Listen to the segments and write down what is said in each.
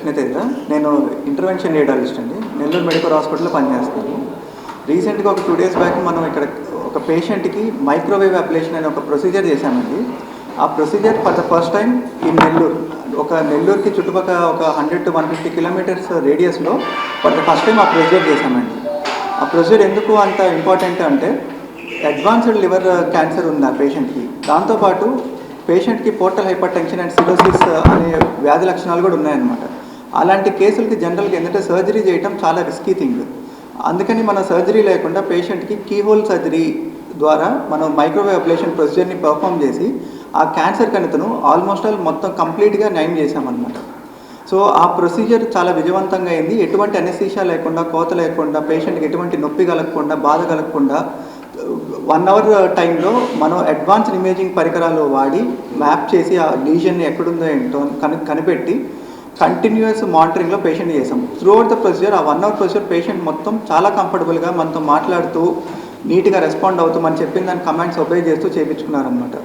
కృష్ణతేజ. నేను intervention radiologist అండి. Nellore medical హాస్పిటల్లో పనిచేస్తాను. రీసెంట్గా ఒక 2 days బ్యాక్ మనం ఇక్కడ ఒక పేషెంట్కి మైక్రోవేవ్ అబ్లేషన్ అనే ఒక ప్రొసీజర్ చేశామండి. ఆ procedure for the first time ఈ నెల్లూరుకి చుట్టుపక్కల ఒక 100 to 150 kilometers రేడియస్లో ఫర్ ద ఫస్ట్ టైం ఆ ప్రొసీజర్ చేశామండి. ఆ ప్రొసీజర్ ఎందుకు అంత ఇంపార్టెంట్ అంటే అడ్వాన్స్డ్ లివర్ క్యాన్సర్ ఉంది ఆ పేషెంట్కి. దాంతోపాటు పేషెంట్కి portal hyper tension and cirrhosis అనే వ్యాధి లక్షణాలు కూడా ఉన్నాయన్నమాట. అలాంటి కేసులకి జనరల్గా ఏంటంటే సర్జరీ చేయడం చాలా రిస్కీ థింగ్. అందుకని మన సర్జరీ లేకుండా పేషెంట్కి కీహోల్ సర్జరీ ద్వారా మనం మైక్రోవేవ్ అబ్లేషన్ ప్రొసీజర్ని పర్ఫామ్ చేసి ఆ క్యాన్సర్ కణితను ఆల్మోస్ట్ మొత్తం కంప్లీట్గా నయం చేశామన్నమాట. సో ఆ ప్రొసీజర్ చాలా విజయవంతంగా అయింది. ఎటువంటి అనెస్థీషియా లేకుండా, కోత లేకుండా, పేషెంట్కి ఎటువంటి నొప్పి కలగకుండా, బాధ కలగకుండా 1 hour టైంలో మనం అడ్వాన్స్డ్ ఇమేజింగ్ పరికరాలు వాడి మ్యాప్ చేసి ఆ లీజన్ని ఎక్కడుందో ఏంటో కనిపెట్టి కంటిన్యూస్ మానిటరింగ్లో పేషెంట్ చేసాం. త్రూఅవుట్ ద ప్రొసీజర్, ఆ 1 hour ప్రొసీజర్ పేషెంట్ మొత్తం చాలా కంఫర్టబుల్గా మనతో మాట్లాడుతూ నీట్గా రెస్పాండ్ అవుతూ మనం చెప్పిన దాని కమాండ్స్ ఒబే చేస్తూ చేయించుకున్నారనమాట.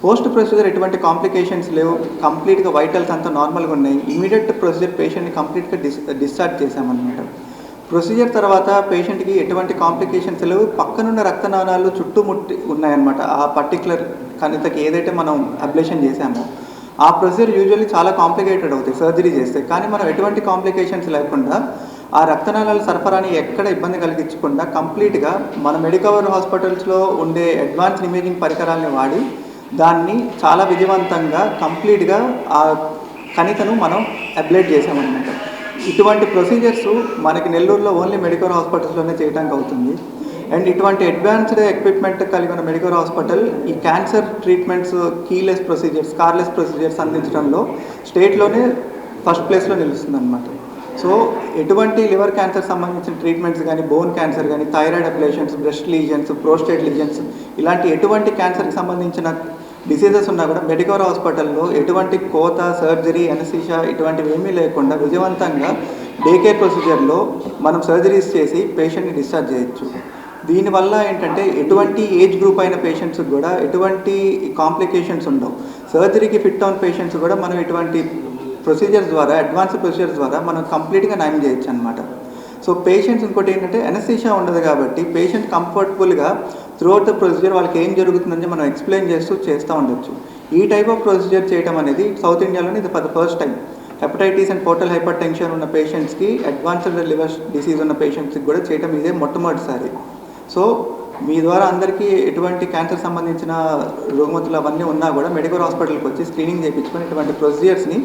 పోస్ట్ ప్రొసీజర్ ఎటువంటి కాంప్లికేషన్స్ లేవు, కంప్లీట్గా వైటల్స్ అంతా నార్మల్గా ఉన్నాయి. ఇమీడియట్ ప్రొసీజర్ పేషెంట్ని కంప్లీట్గా డిశ్చార్జ్ చేశామన్నమాట. ప్రొసీజర్ తర్వాత పేషెంట్కి ఎటువంటి కాంప్లికేషన్స్ లేవు. పక్కనున్న రక్తనాళాలు చుట్టుముట్టి ఉన్నాయన్నమాట. ఆ పర్టికులర్ కణితకి ఏదైతే మనం అబ్లేషన్ చేశామో ఆ ప్రొసీజర్ యూజువల్లీ చాలా కాంప్లికేటెడ్ అవుతాయి సర్జరీ చేస్తే. కానీ మనం ఎటువంటి కాంప్లికేషన్స్ లేకుండా ఆ రక్తనాళాల సరఫరాని ఎక్కడ ఇబ్బంది కలిగించకుండా కంప్లీట్గా మన మెడికవర్ హాస్పిటల్స్లో ఉండే అడ్వాన్స్డ్ ఇమేజింగ్ పరికరాలని వాడి దాన్ని చాలా విజయవంతంగా కంప్లీట్గా ఆ కణితను మనం అబ్లేట్ చేసామన్నమాట. ఇటువంటి ప్రొసీజర్స్ మనకి నెల్లూరులో ఓన్లీ మెడికల్ హాస్పిటల్స్లోనే చేయడానికి అవుతుంది. అండ్ ఇటువంటి అడ్వాన్స్డ్ ఎక్విప్మెంట్ కలిగిన మెడికల్ హాస్పిటల్ ఈ cancer treatments keyless procedures, scarless procedures అందించడంలో స్టేట్లోనే ఫస్ట్ ప్లేస్లో నిలుస్తుంది అనమాట. సో ఎటువంటి లివర్ క్యాన్సర్ సంబంధించిన ట్రీట్మెంట్స్ కానీ, బోన్ క్యాన్సర్ కానీ, thyroid oblations, breast lesions, prostate lesions, ఇలాంటి ఎటువంటి క్యాన్సర్కి సంబంధించిన డిసీజెస్ ఉన్నా కూడా మెడికల్ హాస్పిటల్లో ఎటువంటి కోత, సర్జరీ, అనెస్థీషియా ఇటువంటివి ఏమీ లేకుండా విజయవంతంగా డే కేర్ ప్రొసీజర్లో మనం సర్జరీస్ చేసి పేషెంట్ని డిశ్చార్జ్ చేయొచ్చు. దీనివల్ల ఏంటంటే ఎటువంటి ఏజ్ గ్రూప్ అయిన పేషెంట్స్కి కూడా ఎటువంటి కాంప్లికేషన్స్ ఉండవు. సర్జరీకి ఫిట్ అవున పేషెంట్స్ కూడా మనం ఇటువంటి ప్రొసీజర్స్ ద్వారా, అడ్వాన్స్ ప్రొసీజర్స్ ద్వారా మనం కంప్లీట్గా నయం చేయొచ్చు అనమాట. సో పేషెంట్స్ ఇంకోటి ఏంటంటే అనెస్థీషియా ఉండదు కాబట్టి పేషెంట్ కంఫర్టబుల్గా త్రూఅవుట్ ద ప్రొసీజర్ వాళ్ళకి ఏం జరుగుతుందని మనం ఎక్స్ప్లెయిన్ చేస్తూ ఉండొచ్చు. ఈ టైప్ ఆఫ్ ప్రొసీజర్ చేయడం అనేది సౌత్ ఇండియాలోనే ఇది for the first time. Hepatitis and portal hyper tension ఉన్న పేషెంట్స్కి, అడ్వాన్స్డ్ లివర్ డిసీజ్ ఉన్న పేషెంట్స్కి కూడా చేయడం ఇదే మొట్టమొదటిసారి. సో మీ ద్వారా అందరికీ ఎటువంటి క్యాన్సర్ సంబంధించిన రుగ్మతులు అవన్నీ ఉన్నా కూడా మెడికల్ హాస్పిటల్కి వచ్చి స్క్రీనింగ్ చేయించుకొని ఇటువంటి ప్రొసీజర్స్ని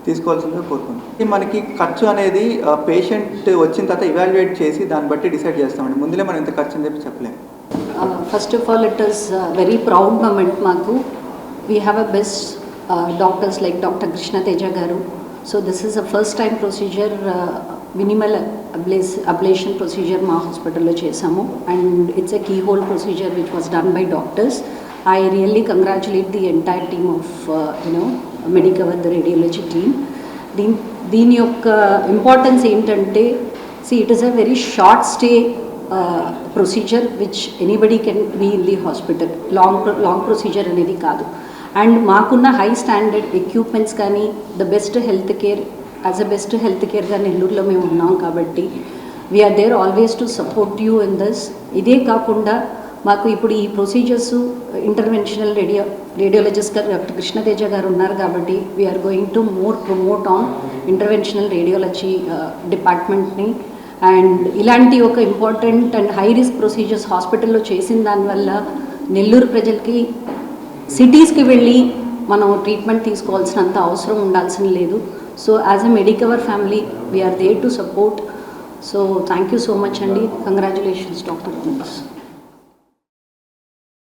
తీసుకోవాల్సిందిగా కోరుకుంటున్నాం. మనకి ఖర్చు అనేది పేషెంట్ వచ్చిన తర్వాత ఇవాల్యుయేట్ చేసి దాన్ని బట్టి డిసైడ్ చేస్తామండి. ముందులే మనం ఇంత ఖర్చు అని చెప్పలేము. First of all it is very proud moment మాకు. We have a best doctors like doctor Krishnateja garu. So this is a first time procedure, minimal ablation procedure మా హాస్పిటల్లో చేసాము. And it's a keyhole procedure which was done by doctors. I really congratulate the entire team of Medicover, the radiology team. దీని యొక్క importance ఏంటంటే, it is a very short stay procedure which anybody can be in the hospital. Long procedure అనేది కాదు. And మాకున్న high standard equipments కానీ, the best health care, as a best health కేర్గా నెల్లూరులో మేము ఉన్నాం కాబట్టి we are there always to support you in this. ఇదే కాకుండా మాకు ఇప్పుడు ఈ procedures interventional radiologist garu doctor Krishnateja garu ఉన్నారు కాబట్టి we are going to more promote on interventional radiology డిపార్ట్మెంట్ని. అండ్ ఇలాంటి ఒక important and high risk procedures హాస్పిటల్లో చేసిన దానివల్ల నెల్లూరు ప్రజలకి సిటీస్కి వెళ్ళి మనం ట్రీట్మెంట్ తీసుకోవాల్సినంత అవసరం ఉండాల్సిన లేదు. So as a Medicover family we are there to support. So thank you so much అండి. Congratulations doctor.